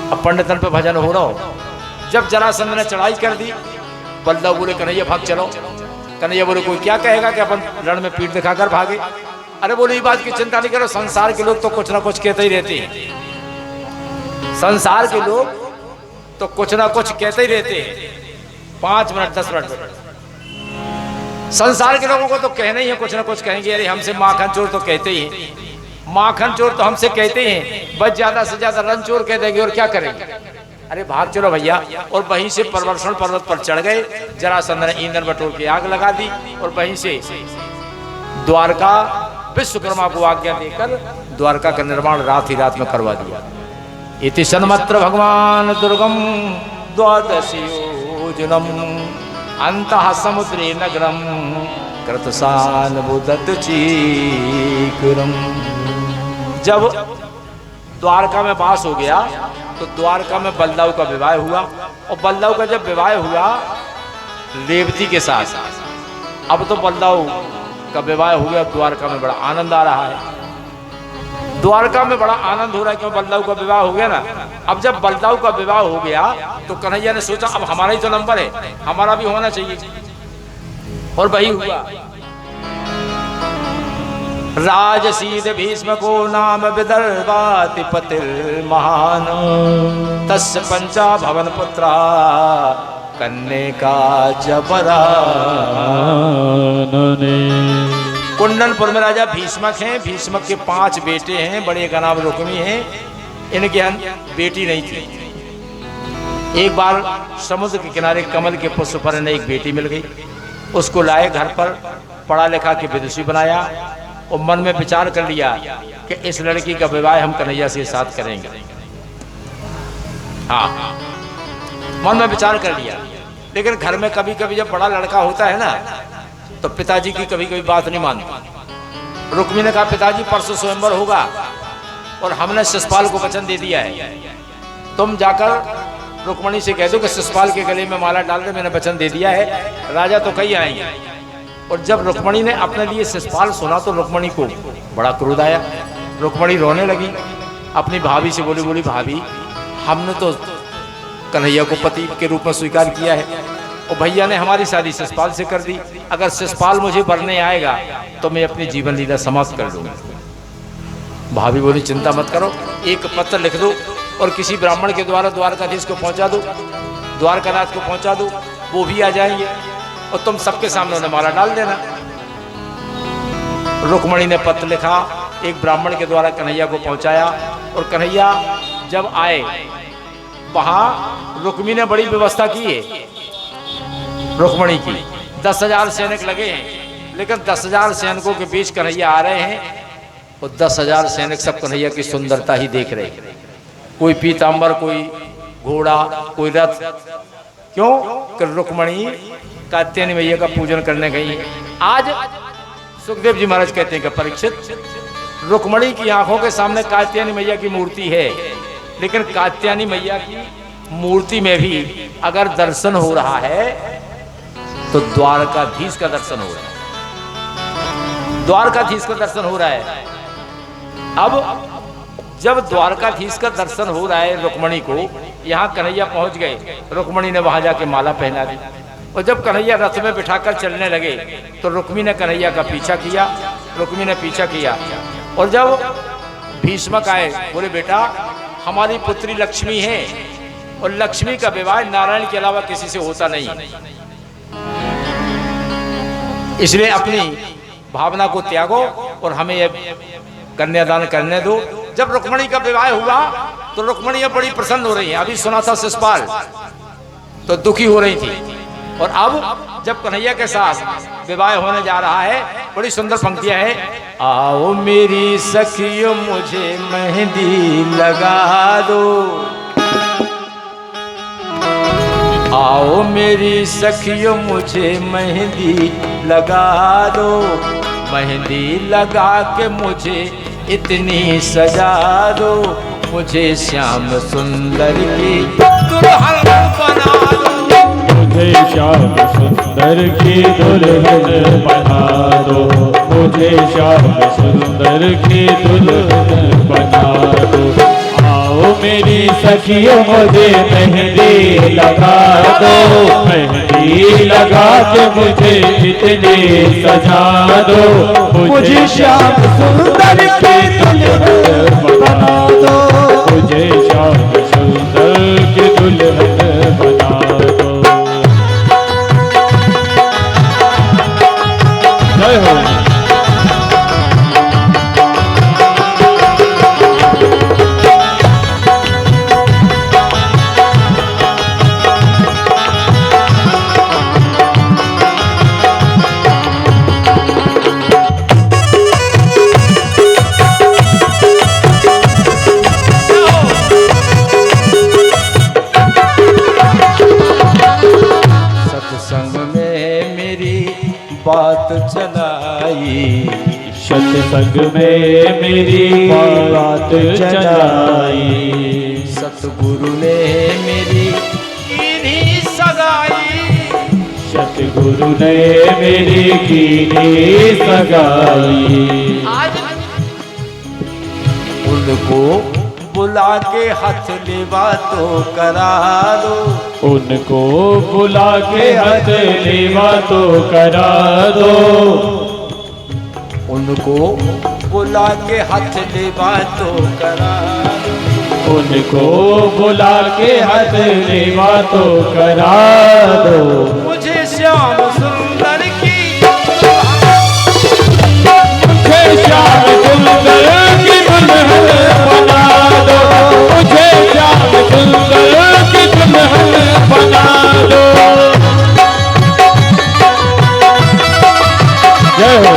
अब पंडितन पे भजन हो रहा हो। जब जरासंध ने चढ़ाई कर दी, बलदेव बोले कन्हैया भाग चलो। कन्हैया बोले कोई क्या कहेगा कि अपन रण में पीठ दिखाकर भागे। अरे बोले ये बात की चिंता नहीं करो, संसार के लोग तो कुछ ना कुछ कहते ही रहते हैं। संसार के लोग तो कुछ ना कुछ कहते ही रहते हैं। 5 मिनट 10 मिनट संसार के लोगों को तो कहना ही है, कुछ ना कुछ कहेंगे। अरे हमसे माखन चोर तो कहते ही हैं, माखन चोर तो हमसे कहते हैं, बस ज्यादा से ज्यादा रन चोर कह देंगे और क्या करेंगे। अरे भाग चलो भैया। और वहीं से परवर्षण पर्वत पर चढ़ गए। जरासंध ने ईंधन बटोर के आग लगा दी और वहीं से द्वारका विश्वकर्मा को आज्ञा देकर द्वारका का निर्माण रात ही रात में करवा दिया। इति सन्मत्र भगवान दुर्गम द्वादशी योजनम अंतः समुद्रे नगरम कृतसान बुदत चीकुरम। जब द्वारका में वास हो गया तो द्वारका में बलदाऊ का विवाह हुआ। और बलदाऊ का जब विवाह हुआ रेवती के साथ, अब तो बलदाऊ का विवाह हो गया। द्वारका में बड़ा आनंद आ रहा है। द्वारका में बड़ा आनंद हो रहा है क्यों? बलदाऊ का विवाह हो गया ना। अब जब बलदाऊ का विवाह हो गया तो कन्हैया ने सोचा अब हमारा ही तो नंबर है, हमारा भी होना चाहिए। और वही हुआ। राजसीद भीष्म को नाम विदर्भाति पतिल महान तस्य पंचा भवन पुत्रा कन्या जबरा। कुंडनपुर में राजा भीष्मक हैं। भीष्मक के 5 बेटे हैं, बड़े का नाम रुक्मी है। इनके बेटी नहीं थी। एक बार समुद्र के किनारे कमल के पुष्प पर इन्हें एक बेटी मिल गई। उसको लाए घर पर, पढ़ा लिखा के विदुषी बनाया और मन में विचार कर लिया कि इस लड़की का विवाह हम कन्हैया से साथ करेंगे। हाँ, मन में विचार कर लिया। लेकिन घर में कभी कभी जब बड़ा लड़का होता है ना तो पिताजी की कभी कभी बात नहीं मानता। रुक्मी ने कहा पिताजी परसों स्वयंवर होगा और हमने शिषपाल को वचन दे दिया है, तुम जाकर रुक्मणी से कह दो कि शिषपाल के गले में माला डाल दे, मैंने वचन दे दिया है। राजा तो कहीं आएंगे। और जब रुक्मणी ने अपने लिए शिषपाल सुना तो रुक्मणी को बड़ा क्रोध आया। रुक्मणी रोने लगी, अपनी भाभी से बोली भाभी हमने तो कन्हैया को पति के रूप में स्वीकार किया है और भैया ने हमारी शादी शिषपाल से कर दी। अगर शिषपाल मुझे भरने आएगा तो मैं अपनी जीवन लीला समाप्त कर दूंगा। भाभी बोली चिंता मत करो, एक पत्र लिख दो और किसी ब्राह्मण के द्वारा द्वारकाधीश को पहुंचा दो, द्वारकानाथ को पहुंचा दो, वो भी आ जाएंगे और तुम सबके सामने उन्हें माला डाल देना। रुक्मणी ने पत्र लिखा, एक ब्राह्मण के द्वारा कन्हैया को पहुंचाया। और कन्हैया जब आए वहां रुक्मी ने बड़ी व्यवस्था की है रुक्मणी की। 10,000 सैनिक लगे हैं, लेकिन 10,000 सैनिकों के बीच कन्हैया आ रहे हैं और 10,000 सैनिक सब कन्हैया की सुंदरता ही देख रहे हैं। कोई पीतांबर, कोई घोड़ा, कोई रथ। क्यों? कि रुक्मणी कात्यायनी मैया का पूजन करने गई। आज सुखदेव जी महाराज कहते हैं कि परीक्षित, रुक्मणी की आंखों के सामने कात्यायनी मैया की मूर्ति है, लेकिन कात्यायनी मैया की मूर्ति में भी अगर दर्शन हो रहा है तो द्वारकाधीश का दर्शन हो रहा है। द्वारकाधीश का दर्शन हो रहा है। अब जब द्वारकाधीश का दर्शन हो रहा है रुक्मणी को, यहाँ कन्हैया पहुंच गए। रुक्मणी ने वहां जाके माला पहना दी और जब कन्हैया रथ में बिठाकर चलने लगे तो रुक्मी ने कन्हैया का पीछा किया। रुक्मी ने पीछा किया और जब भीष्मक आए बोले बेटा हमारी पुत्री लक्ष्मी है और लक्ष्मी का विवाह नारायण के अलावा किसी से होता नहीं, इसलिए अपनी भावना को त्यागो और हमें यह कन्यादान करने दो। जब रुक्मणी का विवाह हुआ तो रुक्मणी अब बड़ी प्रसन्न हो रही है। अभी सुना था शिषपाल तो दुखी हो रही थी और अब जब कन्हैया के साथ विवाह होने जा रहा है, बड़ी सुंदर पंक्तियां हैं। आओ मेरी सखियों मुझे मेहंदी लगा दो, आओ मेरी सखियों मुझे मेहंदी लगा दो, मेहंदी लगा के मुझे इतनी सजा दो, मुझे श्याम सुंदर की दुल्हन बना दो, मुझे श्याम सुंदर की दुल्हन बना दो, मुझे श्याम सुंदर की दुल्हन बना दो। आओ मेरी सखियों मुझे मेहंदी लगा दो, मेहंदी लगा के मुझे इतने सजा दो, मुझे श्याम सुंदर की दुल्हन बना दो, मुझे श्याम सुंदर की दुल्हन बना दो। जय हो। बात चलाई, सत्संग में मेरी बात चलाई, सतगुरु ने मेरी कीनी सगाई, सतगुरु ने मेरी कीनी सगाई। आज उनको बुला के हाथ लेवा तो करा दो, उनको बुला के हाथ लेवा तो करा दो, उनको बुला के हाथ लेवा तो करा दो, उनको बुला के हाथ लेवा तो करा दो, मुझे श्याम सुंदर की, मुझे श्याम सुंदर की दुल्हन बना दो, मुझे श्याम सुंदर की दुल्हन बना दो। जय हो।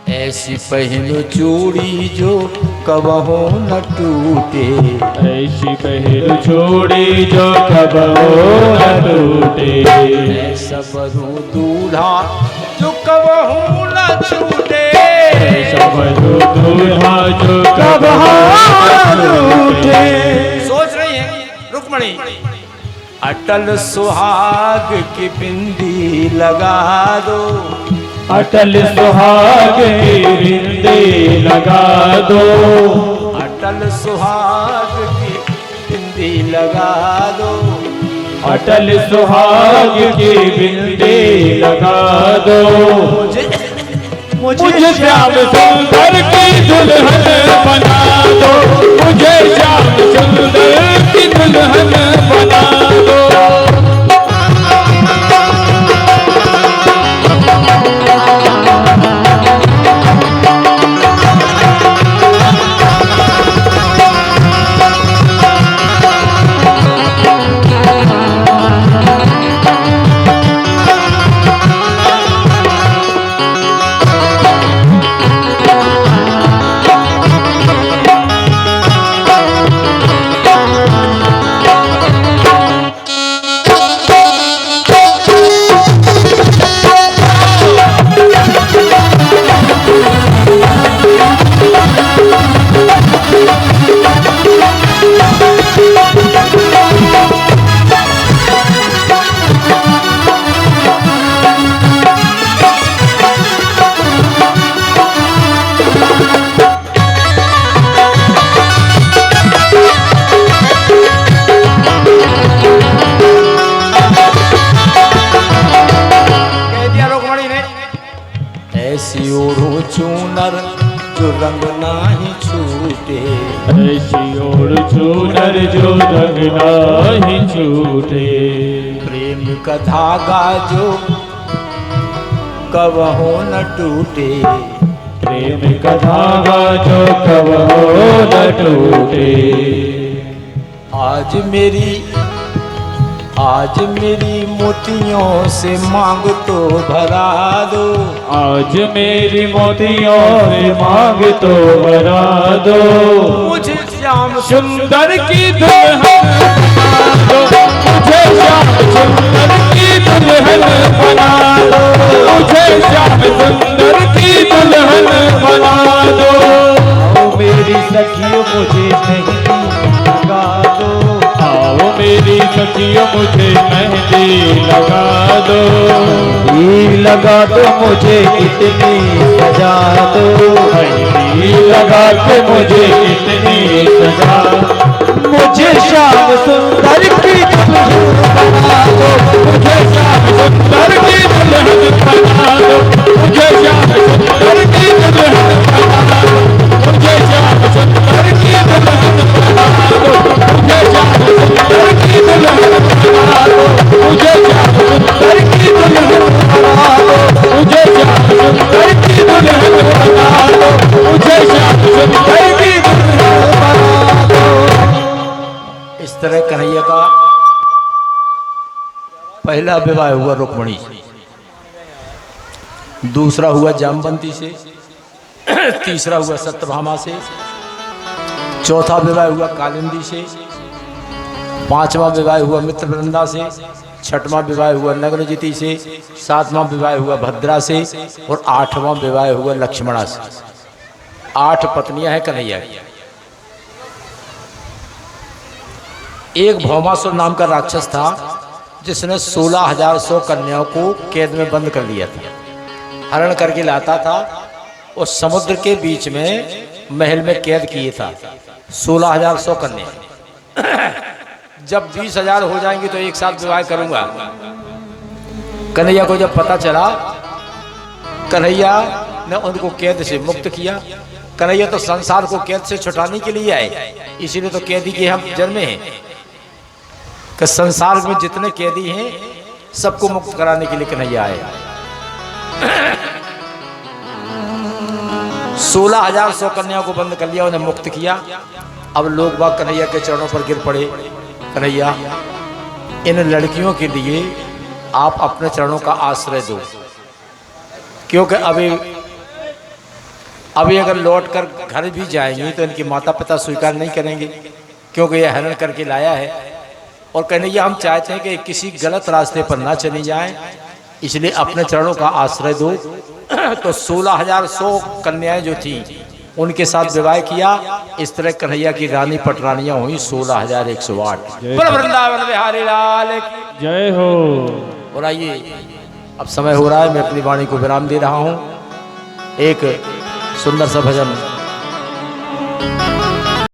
ऐसी पहनो चूड़ी जो कबहो न टूटे, ऐसी पहनो चूड़ी जो कबहो न टूटे, ऐसा बरू दूल्हा जो कबहो न छूटे, ऐसा बरू दूल्हा जो कबहो न टूटे। सोच रही है रुक्मणी, अटल सुहाग की बिंदी लगा दो, अटल सुहाग की बिंदी लगा दो, अटल सुहाग की बिंदी लगा दो, अटल सुहाग की बिंदी लगा दो, मुझे श्याम सुंदर की दुल्हन बना दो, मुझे श्याम सुंदर की दुल्हन बना दो। ऐसी ओढ़ो चूनर जो रंग नाही छूटे, ऐसी ओढ़ चूनर जो रंग नाही छूटे, प्रेम का धागा जो कबहो न टूटे, प्रेम का धागा जो कबहो न टूटे। आज मेरी मोतियों से मांग तो भरा दो, आज मेरी मोतियों से मांग तो भरा दो, मुझे श्याम सुंदर की दुल्हन बना दो, मुझे श्याम सुंदर की दुल्हन बना दो, मुझे श्याम सुंदर की दुल्हन बना दो। आओ मेरी सखियों मुझे मेहंदी लगा दो, आओ मेरी सखियों मुझे मेहंदी लगा दो, मेहंदी लगा दो मुझे इतनी सजा दो, मेहंदी लगा के मुझे इतनी सजा। मुझे श्याम सुंदर की दुल्हन बना दो, मुझे श्याम सुंदर की दुल्हन बना दो, मुझे श्याम सुंदर की दुल्हन बना दो, मुझे श्याम सुंदर की दुल्हन बना दो, मुझे श्याम सुंदर की दुल्हन बना दो, मुझे श्याम सुंदर की दुल्हन बना दो, मुझे श्याम सुंदर की दुल्हन बना दो, मुझे श्याम सुंदर की दुल्हन बना दो। इस तरह कन्हैया का पहला विवाह हुआ रुक्मणी से, दूसरा हुआ जामवंती से, तीसरा हुआ सत्यभामा से, चौथा विवाह हुआ कालिंदी से, पांचवा विवाह हुआ मित्रवृंदा से, छठवां विवाह हुआ नग्नजिति से, सातवां विवाह हुआ भद्रा से और आठवां विवाह हुआ लक्ष्मणा से। 8 पत्नियां हैं कन्हैया की। एक भौमासुर नाम का राक्षस था जिसने 16,100 कन्याओं को कैद में बंद कर लिया था, हरण करके लाता था और समुद्र के बीच में महल में कैद किए था 16,100 कन्या। जब 20,000 हो जाएंगे तो एक साथ विवाह करूंगा। कन्हैया को जब पता चला, कन्हैया ने उनको कैद से मुक्त किया। कन्हैया तो संसार को कैद से छुटाने के लिए आए, इसीलिए तो कैदी के हम जन्मे हैं कि संसार में जितने कैदी हैं सबको मुक्त कराने के लिए कन्हैया आए। 16,100 कन्याओं को बंद कर लिया, उन्हें मुक्त किया। अब लोग बाग कन्हैया के चरणों पर गिर पड़े, कन्हैया इन लड़कियों के लिए आप अपने चरणों का आश्रय दो, क्योंकि अभी अगर लौट कर घर भी जाएंगी तो इनके माता पिता स्वीकार नहीं करेंगे, क्योंकि यह हरण करके लाया है। और कन्हैया हम चाहते हैं कि किसी गलत रास्ते पर ना चली जाएं, इसलिए अपने चरणों का आश्रय दो। तो 16,100 कन्याएं जो थीं उनके साथ विवाह किया। इस तरह कन्हैया की रानी पटरानियां हुई 16,108। वृंदावन बिहारी लाल की जय हो। और आइए, अब समय हो रहा है, मैं अपनी वाणी को विराम दे रहा हूं। एक सुंदर सा भजन